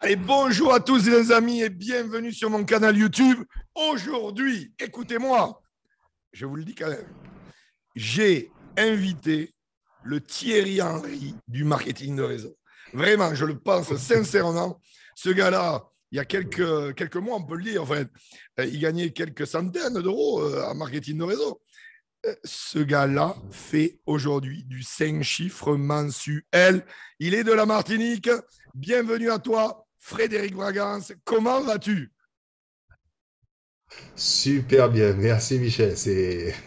Allez, bonjour à tous les amis et bienvenue sur mon canal YouTube. Aujourd'hui, écoutez-moi, je vous le dis quand même, j'ai invité le Thierry Henry du marketing de réseau. Vraiment, je le pense sincèrement. Ce gars-là, il y a quelques mois, on peut le dire, enfin, il gagnait quelques centaines d'euros en marketing de réseau. Ce gars-là fait aujourd'hui du 5 chiffres mensuel. Il est de la Martinique. Bienvenue à toi, Frédéric Bragance. Comment vas-tu? Super bien, merci Michel,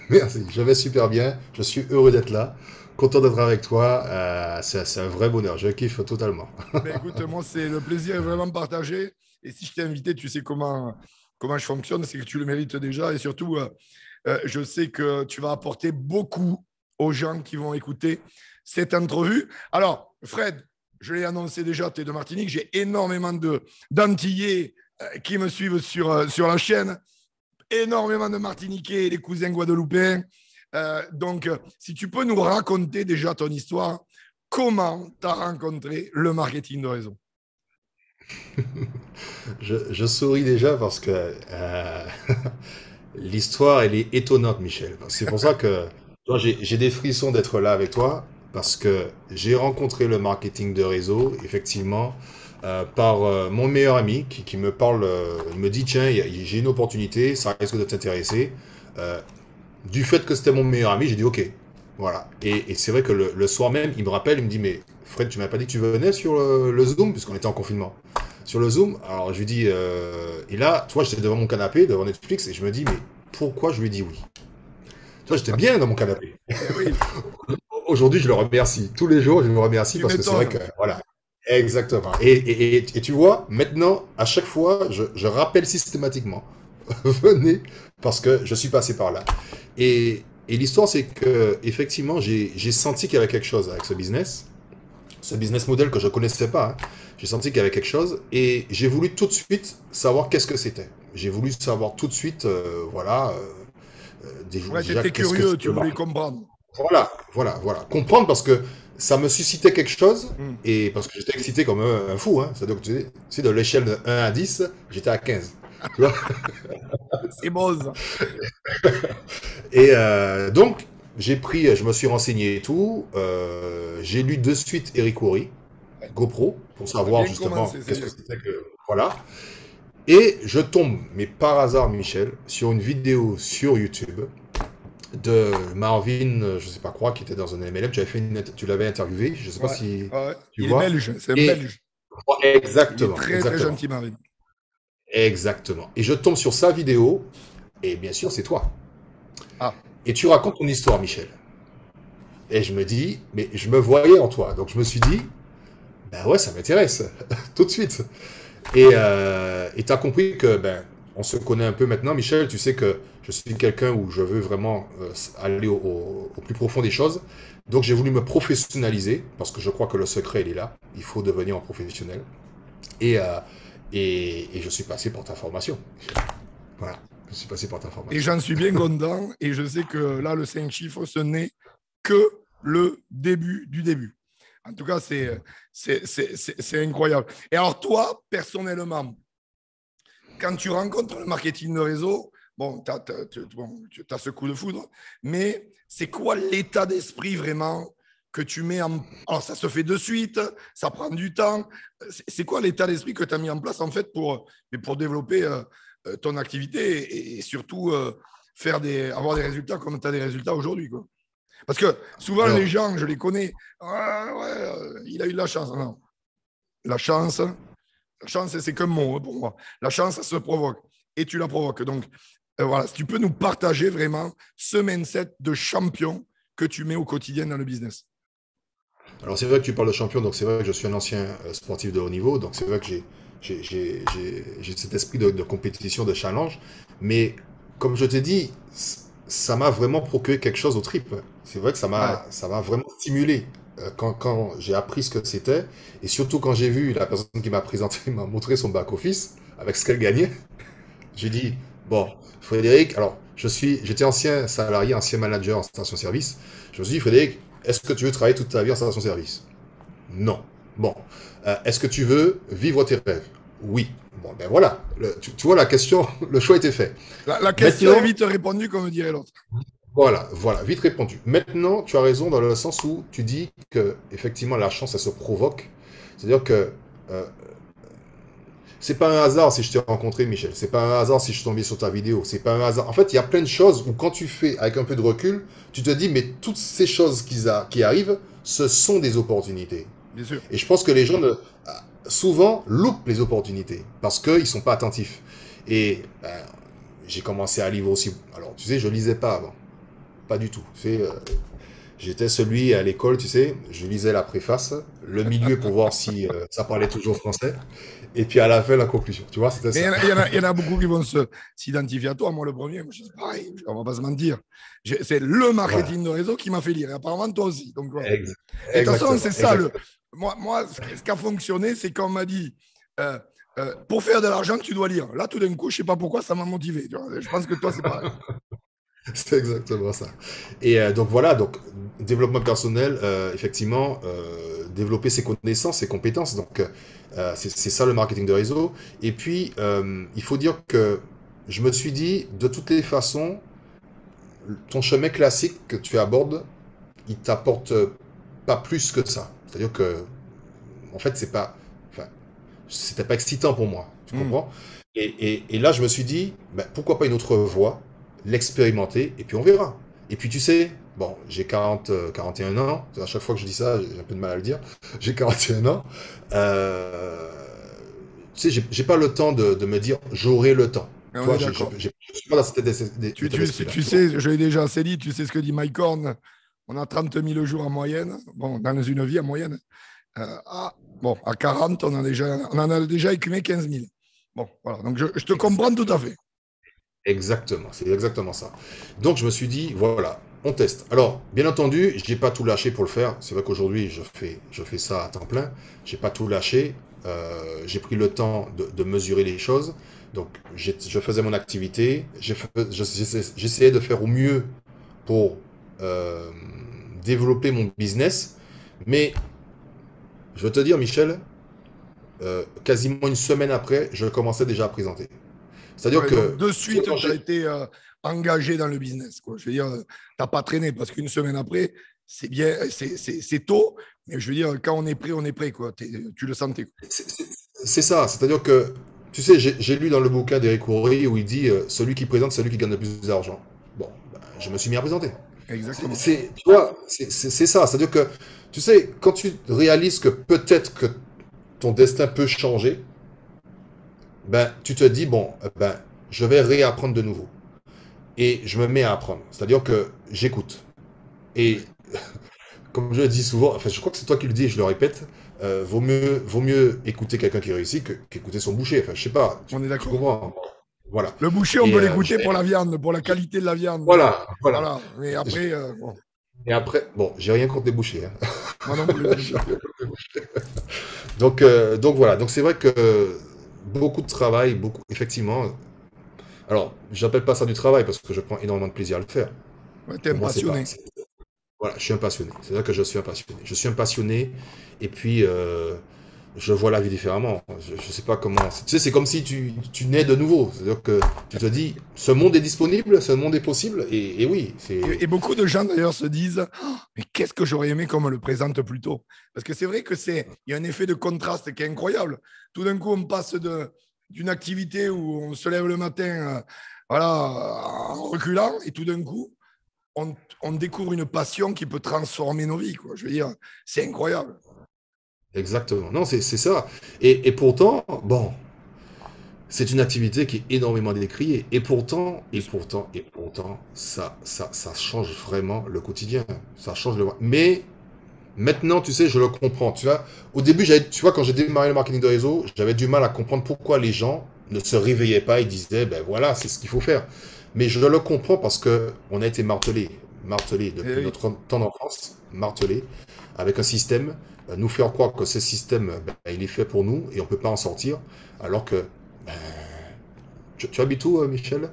merci, je vais super bien, je suis heureux d'être là, content d'être avec toi, c'est un vrai bonheur, je kiffe totalement. Ben écoute, moi, c'est le plaisir est vraiment partagé. Et si je t'ai invité, tu sais comment je fonctionne, c'est que tu le mérites déjà. Et surtout, je sais que tu vas apporter beaucoup aux gens qui vont écouter cette entrevue. Alors, Fred, je l'ai annoncé déjà, tu es de Martinique. J'ai énormément d'Antillais qui me suivent sur la chaîne, énormément de Martiniquais et des cousins guadeloupéens. Donc, si tu peux nous raconter déjà ton histoire, comment tu as rencontré le marketing de réseau? Je souris déjà parce que l'histoire, elle est étonnante, Michel. C'est pour ça que toi, j'ai des frissons d'être là avec toi, parce que j'ai rencontré le marketing de réseau, effectivement, par mon meilleur ami qui me parle, il me dit, tiens, j'ai une opportunité, ça risque de t'intéresser. Euh, Du fait que c'était mon meilleur ami, j'ai dit ok. Voilà. Et c'est vrai que le soir même, il me rappelle, il me dit, mais Fred, tu m'as pas dit que tu venais sur le Zoom, puisqu'on était en confinement. Sur le Zoom, alors je lui dis, et là, tu vois, j'étais devant mon canapé, devant Netflix, et je me dis, mais pourquoi je lui ai dit oui? Tu vois, j'étais bien dans mon canapé. Eh oui, Aujourd'hui, je le remercie. Tous les jours, je le remercie tu parce que c'est vrai m'étonnes. que, voilà. Exactement. Et tu vois, maintenant, à chaque fois, je rappelle systématiquement, venez, parce que je suis passé par là. Et l'histoire, c'est que effectivement, j'ai senti qu'il y avait quelque chose avec ce business model que je connaissais pas, hein. J'ai senti qu'il y avait quelque chose, et j'ai voulu tout de suite savoir qu'est-ce que c'était. J'ai voulu savoir tout de suite, voilà, Ouais, tu déjà étais qu'est-ce que curieux, c'est tu le voulais marketing. comprendre. Voilà. Comprendre parce que ça me suscitait quelque chose, Hmm. et parce que j'étais excité comme un fou, hein. C'est-à-dire que tu sais, de l'échelle de 1 à 10, j'étais à 15. Tu vois. C'est beau, ça. Et donc, je me suis renseigné et tout. J'ai lu de suite Eric Worre, Ouais. GoPro, pour On a savoir bien justement commencé, c'est qu'est-ce que bien. c'était que. Voilà. Et je tombe, mais par hasard, Michel, sur une vidéo sur YouTube de Marvin, je sais pas quoi, qui était dans un MLM. Tu l'avais interviewé, je sais pas Ouais. si Ouais. tu Il est vois. belge, c'est un Et belge. Il est exactement, très, très exactement, gentil, Marine. exactement. Et je tombe sur sa vidéo, et bien sûr, c'est toi. Ah, Et tu racontes ton histoire, Michel. Et je me dis, mais je me voyais en toi. Donc je me suis dit, ben ouais, ça m'intéresse, tout de suite. Et t'as compris que, ben, on se connaît un peu maintenant, Michel. Tu sais que je suis quelqu'un où je veux vraiment aller au plus profond des choses. Donc j'ai voulu me professionnaliser, parce que je crois que le secret, il est là. Il faut devenir un professionnel. Et, euh, et je suis passé par ta formation. Voilà, je suis passé par ta et formation. j'en suis bien content. Et je sais que là, le 5 chiffres, ce n'est que le début du début. En tout cas, c'est incroyable. Et alors, toi, personnellement, quand tu rencontres le marketing de réseau, bon, tu as ce coup de foudre, mais c'est quoi l'état d'esprit vraiment que tu mets en... Alors, ça se fait de suite, ça prend du temps. C'est quoi l'état d'esprit que tu as mis en place, en fait, pour développer ton activité et surtout avoir des résultats comme tu as des résultats aujourd'hui, quoi. Parce que souvent, les Alors, gens, je les connais, ah, ouais, il a eu de la chance. Non, la chance, c'est qu'un mot, hein, pour moi. La chance, ça se provoque. Et tu la provoques. Donc, voilà, si tu peux nous partager vraiment ce mindset de champion que tu mets au quotidien dans le business. Alors c'est vrai que tu parles de champion, donc c'est vrai que je suis un ancien sportif de haut niveau, donc c'est vrai que j'ai cet esprit de compétition, de challenge, mais comme je t'ai dit, ça m'a vraiment procuré quelque chose aux tripes. C'est vrai que Ouais. ça m'a vraiment stimulé quand j'ai appris ce que c'était, et surtout quand j'ai vu la personne qui m'a présenté, m'a montré son back-office avec ce qu'elle gagnait. J'ai dit, bon, Frédéric, alors j'étais ancien salarié, ancien manager en station-service. Je me suis dit, Frédéric, est-ce que tu veux travailler toute ta vie en station-service? Non. Bon. Est-ce que tu veux vivre tes rêves? Oui. Bon, ben voilà. Tu vois, la question, le choix était fait. La question est Maintenant, vite répondue, comme dirait l'autre. voilà, vite répondu. Maintenant, tu as raison dans le sens où tu dis que, effectivement, la chance, ça se provoque. C'est-à-dire que euh, c'est pas un hasard si je t'ai rencontré, Michel. C'est pas un hasard si je suis tombé sur ta vidéo. C'est pas un hasard. En fait, il y a plein de choses où, quand tu fais avec un peu de recul, tu te dis, mais toutes ces choses qui arrivent, ce sont des opportunités. Bien sûr. Et je pense que les gens souvent loupent les opportunités parce qu'ils ne sont pas attentifs. Et j'ai commencé à lire aussi. Alors, tu sais, je lisais pas avant. Pas du tout. Tu sais, j'étais celui à l'école, tu sais, je lisais la préface, le milieu pour voir si ça parlait toujours français, et puis à la fin, la conclusion. Tu vois, c'était Mais ça. il y en a beaucoup qui vont s'identifier à toi. Moi, le premier, moi, je suis pareil, on va pas se mentir. C'est le Voilà. marketing de réseau qui m'a fait lire. Et apparemment, toi aussi. Donc, voilà. Ex- Et de toute façon, Exactement. c'est ça. Moi, ce qui a fonctionné, c'est qu'on m'a dit euh, pour faire de l'argent, tu dois lire. Là, tout d'un coup, je ne sais pas pourquoi, ça m'a motivé. Tu vois. Je pense que toi, c'est pareil. C'est exactement ça. Et donc voilà, donc développement personnel, effectivement, développer ses connaissances, ses compétences. Donc c'est ça le marketing de réseau. Et puis il faut dire que je me suis dit, de toutes les façons, ton chemin classique que tu abordes, il t'apporte pas plus que ça. C'est-à-dire que, en fait, enfin, c'était pas excitant pour moi. Tu Hmm. comprends? Et là, je me suis dit, ben, pourquoi pas une autre voie, l'expérimenter, et puis on verra. Et puis tu sais, bon, j'ai 41 ans, à chaque fois que je dis ça, j'ai un peu de mal à le dire, j'ai 41 ans. Euh, Tu sais, j'ai pas le temps de me dire, j'aurai le temps. Et Tu on vois, est d'accord. je suis pas dans cet état d'esprit-là. Tu Tu vois? sais, je l'ai déjà assez dit, tu sais ce que dit Mike Horn. On a 30 000 jours en moyenne, bon, dans une vie en moyenne. À 40, on en a déjà écumé 15 000. Bon, voilà. Donc, je te comprends tout à fait. Exactement, c'est exactement ça. Donc je me suis dit, voilà, on teste. Alors, bien entendu, je n'ai pas tout lâché pour le faire. C'est vrai qu'aujourd'hui, je fais ça à temps plein. J'ai pas tout lâché. J'ai pris le temps de mesurer les choses. Donc, je faisais mon activité. J'essayais de faire au mieux pour euh, développer mon business. Mais je veux te dire, Michel, quasiment une semaine après, je commençais déjà à présenter. C'est-à-dire Ouais, donc, que, de tu vois, suite, quand tu as j'ai été engagé dans le business, quoi. Je veux dire, tu n'as pas traîné parce qu'une semaine après, c'est bien, c'est tôt, mais je veux dire, quand on est prêt, quoi. Tu le sentais, quoi. C'est ça, c'est-à-dire que, tu sais, j'ai lu dans le bouquin d'Eric Worre où il dit celui qui présente, c'est celui qui gagne le plus d'argent. Bon, ben, je me suis mis à présenter. Exactement. Tu vois, c'est ça, c'est-à-dire que, tu sais, quand tu réalises que peut-être que ton destin peut changer, ben, tu te dis, bon, ben, je vais réapprendre de nouveau. Et je me mets à apprendre. C'est-à-dire que j'écoute. Et comme je le dis souvent, enfin, je crois que c'est toi qui le dis et je le répète, vaut mieux écouter quelqu'un qui réussit qu'écouter son boucher. Enfin, je sais pas, On est tu d'accord. comprends? Voilà. Le boucher, on Et peut l'écouter pour la viande, pour la j'ai- qualité de la viande. voilà. Voilà. Mais J- après, bon, Et après, bon, j'ai rien contre les bouchers, hein. moi non plus. J'ai rien contre les bouchers. Donc voilà. Donc c'est vrai que beaucoup de travail, beaucoup, effectivement. Alors, j'appelle pas ça du travail parce que je prends énormément de plaisir à le faire. Ouais, t'es un Pour moi, c'est pas. passionné. Voilà, je suis un passionné. C'est vrai que je suis un passionné. Je suis un passionné et puis je vois la vie différemment. Je sais pas comment. Tu sais, c'est comme si tu nais de nouveau. C'est-à-dire que tu te dis, ce monde est disponible, ce monde est possible. Et oui, c'est. Et beaucoup de gens d'ailleurs se disent oh, mais qu'est-ce que j'aurais aimé qu'on me le présente plus tôt. Parce que c'est vrai que il y a un effet de contraste qui est incroyable. Tout d'un coup, on passe d'une activité où on se lève le matin voilà, en reculant, et tout d'un coup, on découvre une passion qui peut transformer nos vies, quoi. Je veux dire, c'est incroyable. Exactement. Non, c'est ça. Et pourtant, bon, c'est une activité qui est énormément décriée. Et pourtant, ça change vraiment le quotidien. Ça change le. Mais maintenant, tu sais, je le comprends. Tu vois, au début, tu vois, quand j'ai démarré le marketing de réseau, j'avais du mal à comprendre pourquoi les gens ne se réveillaient pas et disaient, ben voilà, c'est ce qu'il faut faire. Mais je le comprends parce que on a été martelé Et depuis oui. notre temps d'enfance, martelé, avec un système, nous faire croire que ce système, ben, il est fait pour nous et on peut pas en sortir, alors que, ben, tu habites où, Michel?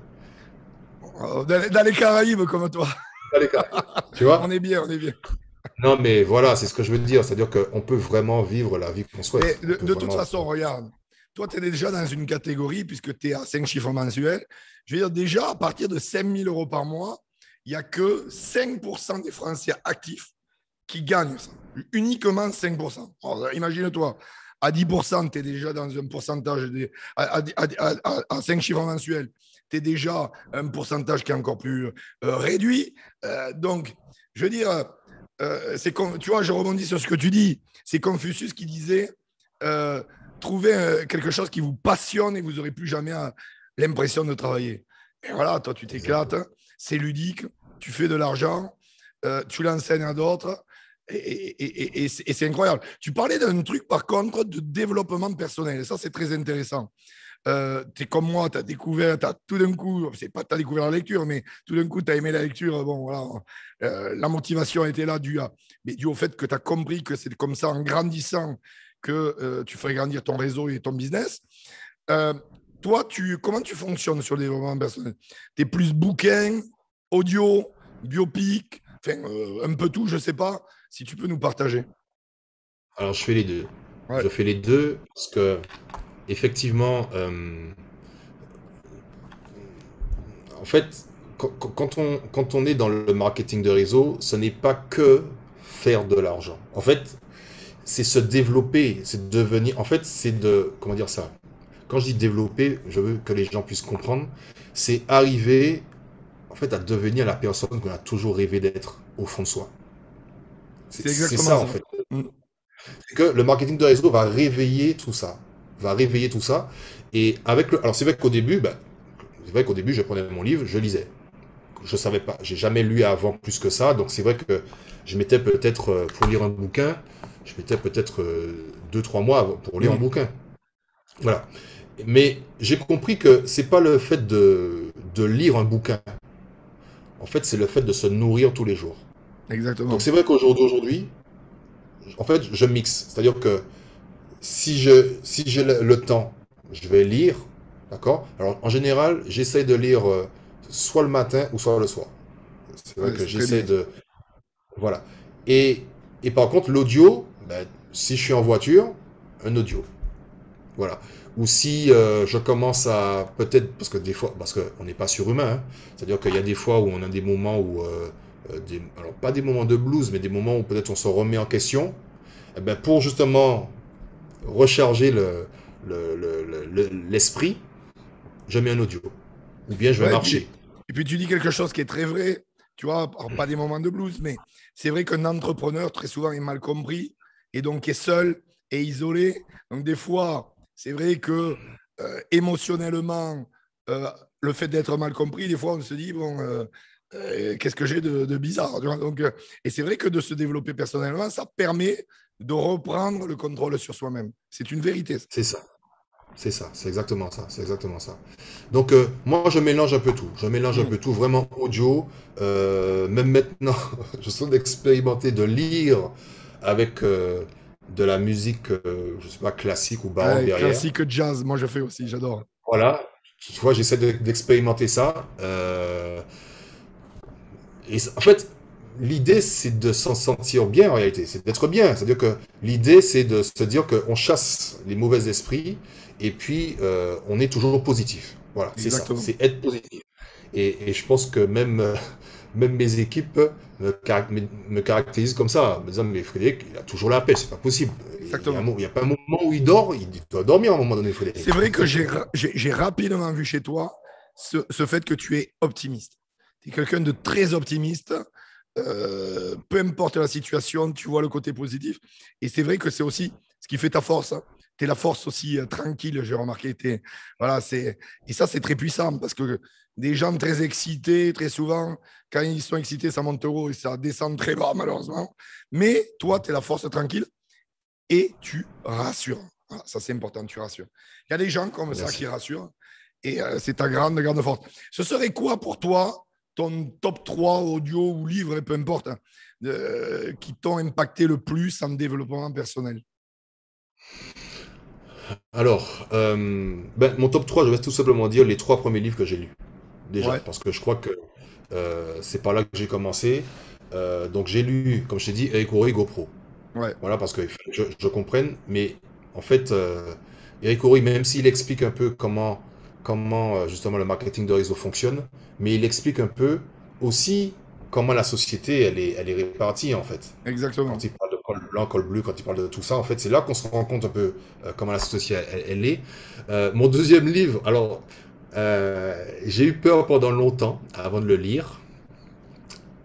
Dans les Caraïbes comme toi, Dans les Caraïbes. Tu vois? on est bien, on est bien. Non, mais voilà, c'est ce que je veux dire. C'est-à-dire qu'on peut vraiment vivre la vie qu'on Mais souhaite. On peut de toute vraiment. façon, regarde, toi, tu es déjà dans une catégorie, puisque tu es à 5 chiffres mensuels. Je veux dire, déjà, à partir de 5 000 € par mois, il n'y a que 5% des Français actifs qui gagnent ça. Uniquement 5%. Alors, imagine-toi, à 10%, tu es déjà dans un pourcentage, à 5 chiffres mensuels, tu es déjà un pourcentage qui est encore plus réduit. Donc, je veux dire, tu vois, je rebondis sur ce que tu dis. C'est Confucius qui disait euh, trouvez quelque chose qui vous passionne et vous n'aurez plus jamais l'impression de travailler. Et voilà, toi, tu t'éclates, Exactement. c'est ludique, tu fais de l'argent, tu l'enseignes à d'autres. Et c'est incroyable. Tu parlais d'un truc, par contre, de développement personnel. Et ça, c'est très intéressant. Tu es comme moi, tu as découvert, tout d'un coup, c'est pas tu as découvert la lecture, mais tout d'un coup, tu as aimé la lecture. Bon, voilà, la motivation était là, mais dû au fait que tu as compris que c'est comme ça, en grandissant, que tu ferais grandir ton réseau et ton business. Euh, Toi, comment tu fonctionnes sur le développement personnel? Tu es plus bouquin, audio, biopic, enfin, un peu tout, je sais pas, si tu peux nous partager. Alors, je fais les deux. Ouais, Je fais les deux parce que, effectivement, en fait, quand on est dans le marketing de réseau, ce n'est pas que faire de l'argent. En fait, c'est se développer, c'est devenir. En fait, c'est de. Comment dire ça? Quand je dis développer, je veux que les gens puissent comprendre. C'est arriver, en fait, à devenir la personne qu'on a toujours rêvé d'être au fond de soi. c'est C'est exactement ça, en ça. fait. Mm. C'est que le marketing de réseau va réveiller tout ça. Va réveiller tout ça. Et avec le. Alors, c'est vrai qu'au début, je prenais mon livre, je lisais. Je savais pas, j'ai jamais lu avant plus que ça, donc c'est vrai que je mettais peut-être, pour lire un bouquin, je mettais peut-être 2, 3 mois pour lire un Mm. bouquin. Voilà. Mais j'ai compris que c'est pas le fait de lire un bouquin. En fait, c'est le fait de se nourrir tous les jours. Donc Exactement. c'est vrai qu'aujourd'hui, en fait, je mixe. C'est-à-dire que si j'ai le temps, je vais lire, d'accord? Alors en général, j'essaie de lire soit le matin ou soit le soir. C'est vrai Ouais, que c'est très j'essaie bien. de. Voilà. Et, et par contre, l'audio, ben, si je suis en voiture, un audio. Voilà. Ou si je commence à peut-être, parce que des fois, parce qu'on n'est pas surhumain, hein. C'est-à-dire qu'il y a des fois où on a des moments où, alors pas des moments de blues, mais des moments où peut-être on se remet en question. Eh ben, pour justement recharger l'esprit, je mets un audio. Ou bien je vais Ouais, marcher. et puis tu dis quelque chose qui est très vrai, tu vois, alors pas des moments de blues, mais c'est vrai qu'un entrepreneur, très souvent, est mal compris et donc est seul et isolé. Donc des fois, c'est vrai que émotionnellement, euh, le fait d'être mal compris, des fois, on se dit, bon, qu'est-ce que j'ai de bizarre, tu vois. Donc, et c'est vrai que de se développer personnellement, ça permet de reprendre le contrôle sur soi-même. C'est une vérité. Ça. C'est ça. C'est ça, c'est exactement ça, c'est exactement ça. Donc moi je mélange un peu tout, je mélange un Mm. peu tout, vraiment audio, même maintenant je suis en train d'expérimenter, de lire avec de la musique, je sais pas, classique ou baroque Ouais, derrière. classique jazz, moi je fais aussi, j'adore. Voilà, tu vois, j'essaie d'expérimenter ça. En fait, l'idée c'est de s'en sentir bien en réalité, c'est d'être bien. C'est-à-dire que l'idée c'est de se dire qu'on chasse les mauvais esprits et puis on est toujours positif. Voilà, c'est ça, Exactement. c'est être positif. Et je pense que même, même mes équipes me caractérisent comme ça, en me disant, mais Frédéric, il a toujours la paix, c'est pas possible. Exactement. Il y a pas un moment où il dort, il doit dormir à un moment donné, C'est Frédéric. vrai que j'ai rapidement vu chez toi ce fait que tu es optimiste. Tu es quelqu'un de très optimiste. Peu importe la situation, tu vois le côté positif. Et c'est vrai que c'est aussi ce qui fait ta force. Hein. Tu es la force aussi tranquille, j'ai remarqué. Voilà, et ça, c'est très puissant parce que des gens très excités, très souvent, quand ils sont excités, ça monte haut et ça descend très bas, malheureusement. Mais toi, tu es la force tranquille et tu rassures. Voilà, ça, c'est important, tu rassures. Il y a des gens comme ça Merci. qui rassurent et c'est ta grande force. Ce serait quoi pour toi ton top 3 audio ou livre, peu importe, hein, qui t'ont impacté le plus en développement personnel? Alors, ben, mon top 3, je vais tout simplement dire les 3 premiers livres que j'ai lus. Déjà, Ouais, parce que je crois que c'est par là que j'ai commencé. Donc j'ai lu, comme je t'ai dit, Eric Horry GoPro. Ouais, Voilà, parce que je comprenne, mais en fait, Eric Horry, même s'il explique un peu comment justement le marketing de réseau fonctionne, mais il explique un peu aussi comment la société, elle est répartie en fait. Quand exactement. il parle de col blanc, col bleu, quand il parle de tout ça, en fait, c'est là qu'on se rend compte un peu comment la société, elle est. Mon deuxième livre, alors, j'ai eu peur pendant longtemps avant de le lire.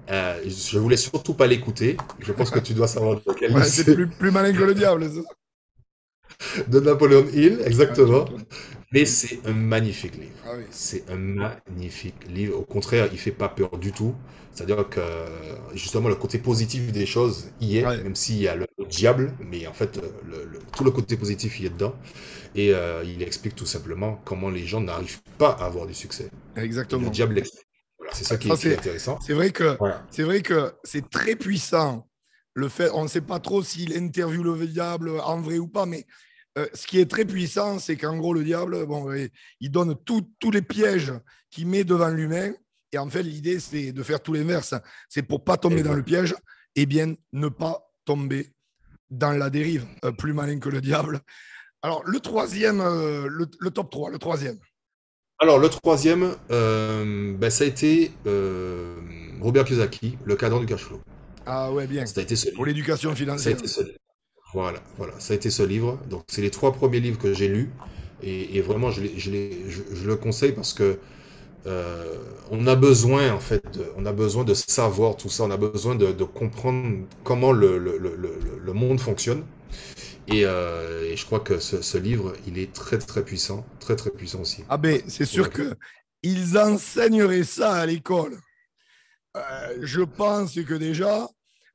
Je voulais surtout pas l'écouter. Je pense que tu dois savoir de quel livre Ouais, c'est c'est. plus malin que le diable, c'est ça? De Napoleon Hill, Ouais, tu exactement. m'étonnes. Mais c'est un magnifique livre. Ah oui. C'est un magnifique livre. Au contraire, il fait pas peur du tout. C'est-à-dire que justement le côté positif des choses y est, Ouais, même s'il y a le diable, mais en fait tout le côté positif y est dedans. Et il explique tout simplement comment les gens n'arrivent pas à avoir du succès. Et le exactement. diable l'explique. Voilà, c'est ça Ça, qui est intéressant. c'est vrai que Voilà. c'est vrai que c'est très puissant. Le fait, on ne sait pas trop s'il interviewe le diable en vrai ou pas, mais ce qui est très puissant, c'est qu'en gros, le diable, bon, il donne tous les pièges qu'il met devant l'humain. Et en fait, l'idée, c'est de faire tout l'inverse. C'est pour pas tomber dans le Exact. piège, et bien ne pas tomber dans la dérive. Plus malin que le diable. Alors, le troisième, le top 3, le troisième. Alors, le troisième, ben, ça a été Robert Kiyosaki, Le cadran du cash flow. Ah ouais, bien. Ça a été ce Pour livre. l'éducation Ça a financière. été ce livre. Voilà, voilà, ça a été ce livre. Donc, c'est les trois premiers livres que j'ai lus. Et vraiment, je le conseille parce que on a besoin, en fait, on a besoin de savoir tout ça. On a besoin de comprendre comment le monde fonctionne. Et je crois que ce livre, il est très très puissant aussi. Ah Ouais. ben, c'est Ouais. sûr que ils enseigneraient ça à l'école. Je pense que déjà,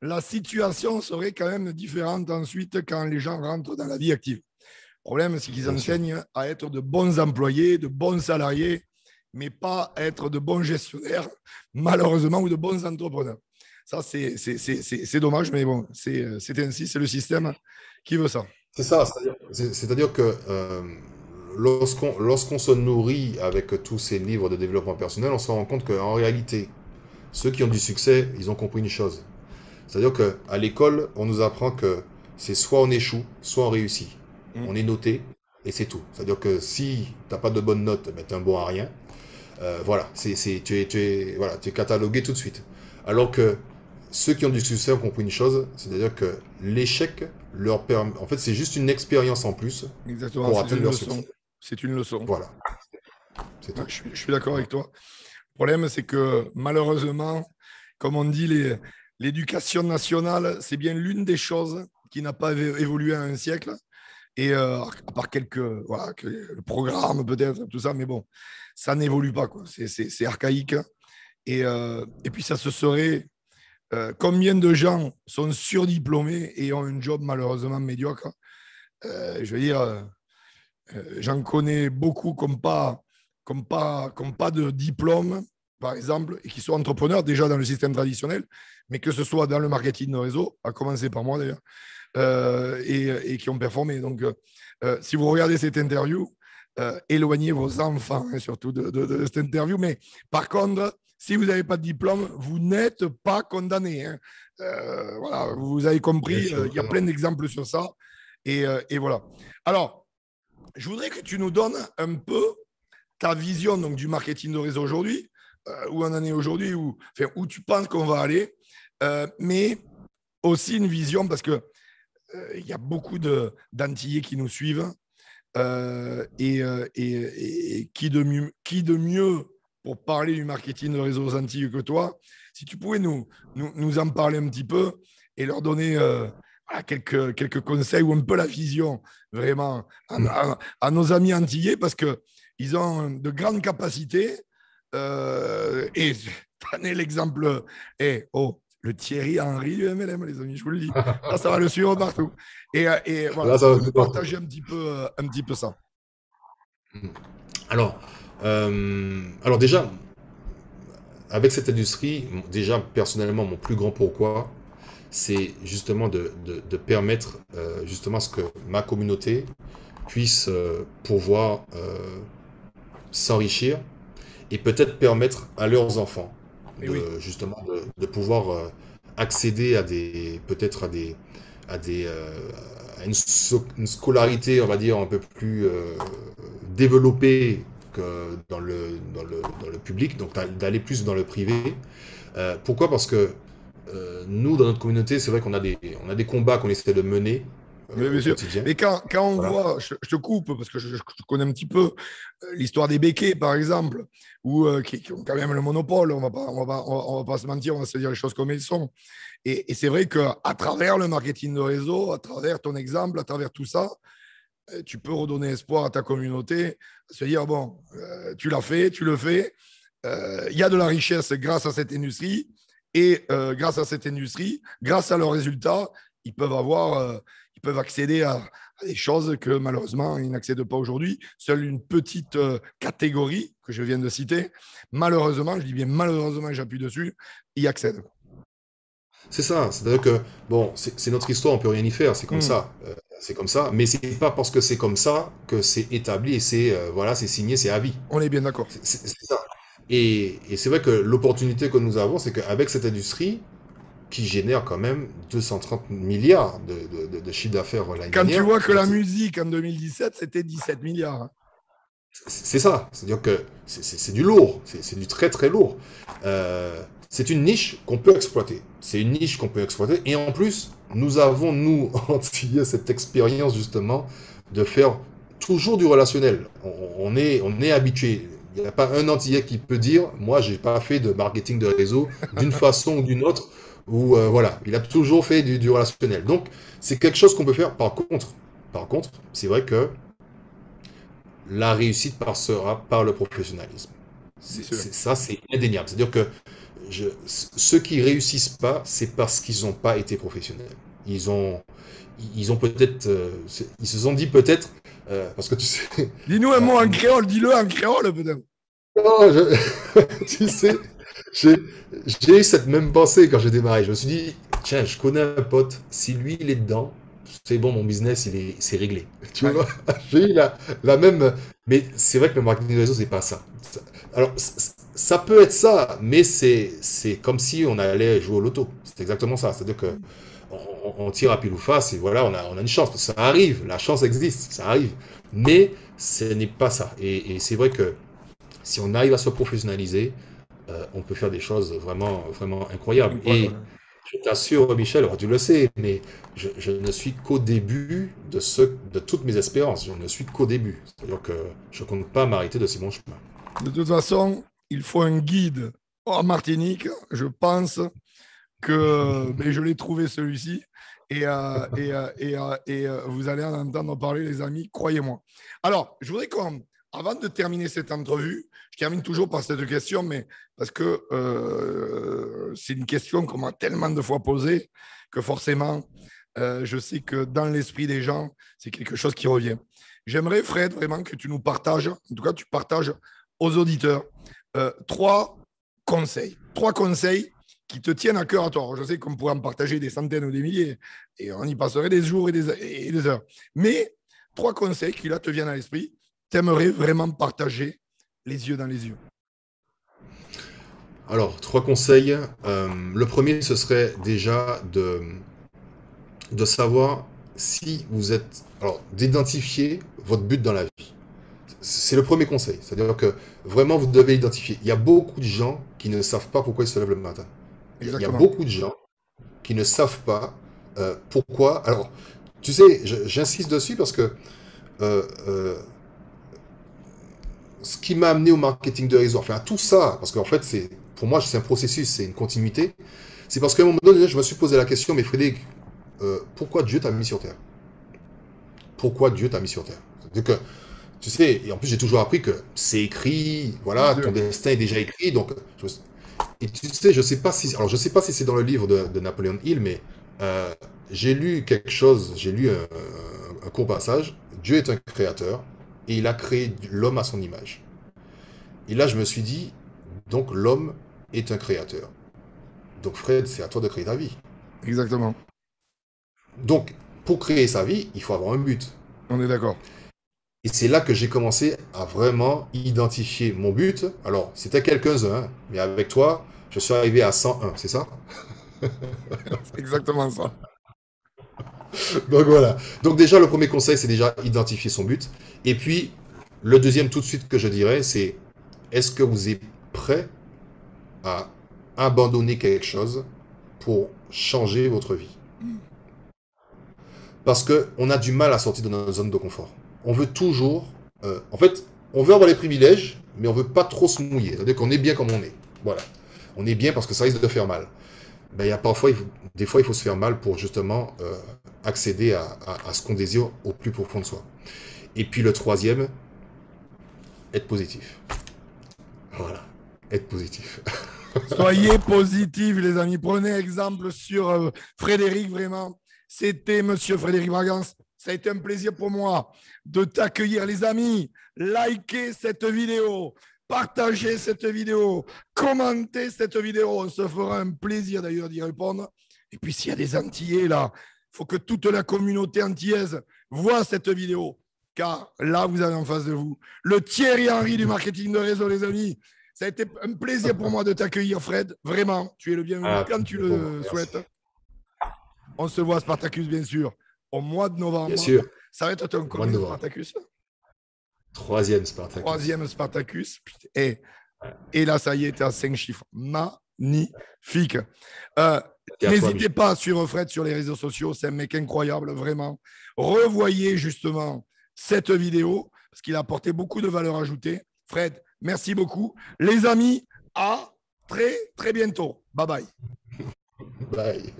la situation serait quand même différente ensuite quand les gens rentrent dans la vie active. Le problème, c'est qu'ils Bien sûr. enseignent à être de bons employés, de bons salariés, mais pas à être de bons gestionnaires, malheureusement, ou de bons entrepreneurs. Ça, c'est dommage, mais bon, c'est ainsi, c'est le système qui veut ça. C'est ça, c'est-à-dire que lorsqu'on se nourrit avec tous ces livres de développement personnel, on se rend compte qu'en réalité, ceux qui ont du succès, ils ont compris une chose. C'est-à-dire qu'à l'école, on nous apprend que c'est soit on échoue, soit on réussit. Mm. On est noté et c'est tout. C'est-à-dire que si t'as pas de bonnes notes, ben t'es un bon à rien. Voilà, voilà, tu es catalogué tout de suite. Alors que ceux qui ont du succès ont compris une chose, c'est-à-dire que l'échec leur permet, en fait, c'est juste une expérience en plus Exactement, pour c'est atteindre une leur leçon. succès. C'est une leçon. Voilà, c'est Ouais, tout. je suis d'accord Voilà. avec toi. Le problème, c'est que malheureusement, comme on dit, l'éducation nationale, c'est bien l'une des choses qui n'a pas évolué en un siècle. Et à part quelques, voilà, le programme peut-être, tout ça, mais bon, ça n'évolue pas, quoi. C'est archaïque. Et puis, ça se serait. Combien de gens sont surdiplômés et ont un job malheureusement médiocre? Je veux dire, j'en connais beaucoup qui n'ont pas de diplôme, par exemple, et qui sont entrepreneurs déjà dans le système traditionnel, mais que ce soit dans le marketing de réseau, à commencer par moi d'ailleurs, et qui ont performé. Donc, si vous regardez cette interview, éloignez vos enfants hein, surtout de cette interview. Mais par contre, si vous n'avez pas de diplôme, vous n'êtes pas condamné. Hein. Voilà, vous avez Bien compris, sûr, il y a très plein bien. d'exemples sur ça. Et voilà. Alors, je voudrais que tu nous donnes un peu ta vision donc, du marketing de réseau aujourd'hui, où on en est aujourd'hui, où tu penses qu'on va aller, mais aussi une vision, parce que il y a beaucoup d'Antillais qui nous suivent, et qui de mieux pour parler du marketing de réseau aux Antilles que toi. Si tu pouvais nous en parler un petit peu et leur donner voilà, quelques conseils ou un peu la vision vraiment à nos amis antillais parce qu'ils ont de grandes capacités. Et tu en es l'exemple. Oh, le Thierry Henry du MLM, les amis, je vous le dis. Ça va le suivre partout. Et voilà, Là, si ça tu va peux tout nous partout. partager un petit peu ça. Alors, alors déjà, avec cette industrie, déjà personnellement, mon plus grand pourquoi, c'est justement de permettre justement à ce que ma communauté puisse pouvoir s'enrichir et peut-être permettre à leurs enfants Et oui, justement de pouvoir accéder à peut-être à à une scolarité, on va dire, un peu plus développée que dans le public, donc d'aller plus dans le privé. Pourquoi? Parce que nous, dans notre communauté, c'est vrai on a des combats qu'on essaie de mener Mais au bien sûr. quotidien. Mais quand on Voilà. voit, je te coupe parce que je connais un petit peu l'histoire des béquets, par exemple, qui ont quand même le monopole. On va pas se mentir, on va se dire les choses comme elles sont. Et c'est vrai qu'à travers le marketing de réseau, à travers ton exemple, à travers tout ça, tu peux redonner espoir à ta communauté, se dire, bon, tu l'as fait, tu le fais. Il y a de la richesse grâce à cette industrie. Et grâce à cette industrie, grâce à leurs résultats, ils peuvent ils peuvent accéder à des choses que malheureusement, ils n'accèdent pas aujourd'hui. Seule une petite catégorie que je viens de citer, malheureusement, je dis bien malheureusement, j'appuie dessus, y accède. C'est ça, c'est-à-dire que, bon, c'est notre histoire, on peut rien y faire, c'est comme ça, mais c'est pas parce que c'est comme ça que c'est établi et voilà, c'est signé, c'est à vie. On est bien d'accord. C'est ça. Et c'est vrai que l'opportunité que nous avons, c'est qu'avec cette industrie, qui génère quand même 230 milliards de chiffre d'affaires l'année Quand tu dernière, vois que la musique en 2017, c'était 17 milliards. Hein. c'est ça, c'est-à-dire que c'est du lourd, c'est du très très lourd. C'est une niche qu'on peut exploiter. C'est une niche qu'on peut exploiter. Et en plus, nous avons, nous, Antillais, cette expérience justement de faire toujours du relationnel. On est habitué. Il n'y a pas un Antillais qui peut dire, moi, j'ai pas fait de marketing de réseau d'une façon ou d'une autre. Ou voilà, il a toujours fait du relationnel. Donc, c'est quelque chose qu'on peut faire. Par contre, c'est vrai que la réussite passera par le professionnalisme. C'est sûr. Ça, c'est indéniable. C'est-à-dire que ceux qui réussissent pas, c'est parce qu'ils n'ont pas été professionnels. Ils ont, ils ont peut-être, ils se sont dit peut-être, parce que tu sais, Dis-nous un mot en créole, dis-le en créole peut-être. non, tu sais, j'ai j'ai eu cette même pensée quand j'ai démarré. Je me suis dit, tiens, je connais un pote, si lui il est dedans, c'est bon, mon business c'est réglé. Tu Ouais. vois, j'ai eu la même, mais c'est vrai que le marketing de réseau c'est pas ça. Alors ça peut être ça, mais c'est comme si on allait jouer au loto. C'est exactement ça. C'est-à-dire que on tire à pile ou face et voilà, on a une chance. Ça arrive, la chance existe, ça arrive, mais ce n'est pas ça. Et c'est vrai que si on arrive à se professionnaliser, on peut faire des choses vraiment, vraiment incroyables. Et Incroyable. je t'assure, Michel, alors tu le sais, mais je ne suis qu'au début de toutes mes espérances. Je ne suis qu'au début. C'est-à-dire que je ne compte pas m'arrêter de ces bons chemins. De toute façon, il faut un guide en Martinique. Je pense que ben, je l'ai trouvé celui-ci. Vous allez en entendre parler, les amis, croyez-moi. Alors, je voudrais qu'on, avant de terminer cette entrevue, je termine toujours par cette question, mais parce que c'est une question qu'on m'a tellement de fois posée que forcément, je sais que dans l'esprit des gens, c'est quelque chose qui revient. J'aimerais, Fred, vraiment que tu nous partages, en tout cas, tu partages aux auditeurs trois conseils. Trois conseils qui te tiennent à cœur à toi. Je sais qu'on pourrait en partager des centaines ou des milliers et on y passerait des jours et des heures. Mais trois conseils qui là te viennent à l'esprit, t'aimerais vraiment partager les yeux dans les yeux. Alors, trois conseils. Le premier, ce serait déjà de savoir si vous êtes... Alors, d'identifier votre but dans la vie. C'est le premier conseil. C'est-à-dire que vraiment, vous devez identifier. Il y a beaucoup de gens qui ne savent pas pourquoi ils se lèvent le matin. Il y a Exactement. beaucoup de gens qui ne savent pas pourquoi. Alors, tu sais, j'insiste dessus parce que euh, euh, ce qui m'a amené au marketing de réseau, enfin à tout ça, parce qu'en fait, pour moi, c'est un processus, c'est une continuité. C'est parce qu'à un moment donné, je me suis posé la question, mais Frédéric, pourquoi Dieu t'a mis sur Terre? Pourquoi Dieu t'a mis sur Terre? Donc, tu sais, et en plus, j'ai toujours appris que c'est écrit, Bien voilà, ton sûr. destin est déjà écrit. Donc, et tu sais, je sais pas si c'est dans le livre de Napoléon Hill, mais j'ai lu quelque chose, j'ai lu un court passage. Dieu est un créateur et il a créé l'homme à son image. Et là, je me suis dit, donc l'homme est un créateur. Donc Fred, c'est à toi de créer ta vie. Exactement. Donc, pour créer sa vie, il faut avoir un but. On est d'accord. Et c'est là que j'ai commencé à vraiment identifier mon but. Alors, c'était quelques-uns, hein, mais avec toi, je suis arrivé à 101, c'est ça? C'est exactement ça. Donc voilà. Donc déjà, le premier conseil, c'est déjà identifier son but. Et puis, le deuxième tout de suite que je dirais, c'est est-ce que vous êtes prêt à abandonner quelque chose pour changer votre vie? Parce qu'on a du mal à sortir de notre zone de confort. On veut toujours... en fait, on veut avoir les privilèges, mais on veut pas trop se mouiller. C'est-à-dire qu'on est bien comme on est. Voilà. On est bien parce que ça risque de faire mal. Ben, il y a parfois, des fois, il faut se faire mal pour justement accéder à ce qu'on désire au plus profond de soi. Et puis le troisième, être positif. Voilà, être positif. Soyez positifs, les amis. Prenez exemple sur Frédéric, vraiment. C'était Monsieur Frédéric Bragance. Ça a été un plaisir pour moi de t'accueillir, les amis. Likez cette vidéo, partagez cette vidéo, commentez cette vidéo. On se fera un plaisir d'ailleurs d'y répondre. Et puis, s'il y a des Antillais là, il faut que toute la communauté antillaise voit cette vidéo. Car là, vous avez en face de vous le Thierry Henry du marketing de réseau, les amis. Ça a été un plaisir pour moi de t'accueillir, Fred. Vraiment, tu es le bienvenu quand tu le souhaites. On se voit à Spartacus, bien sûr, au mois de novembre. Bien sûr. Ça va être ton combien de Spartacus? Troisième Spartacus. Troisième Spartacus. Et là, ça y est, tu as 5 chiffres. Magnifique. N'hésitez pas à suivre Fred sur les réseaux sociaux. C'est un mec incroyable, vraiment. Revoyez justement cette vidéo parce qu'il a apporté beaucoup de valeur ajoutée. Fred, merci beaucoup. Les amis, à très, très bientôt. Bye bye. Bye.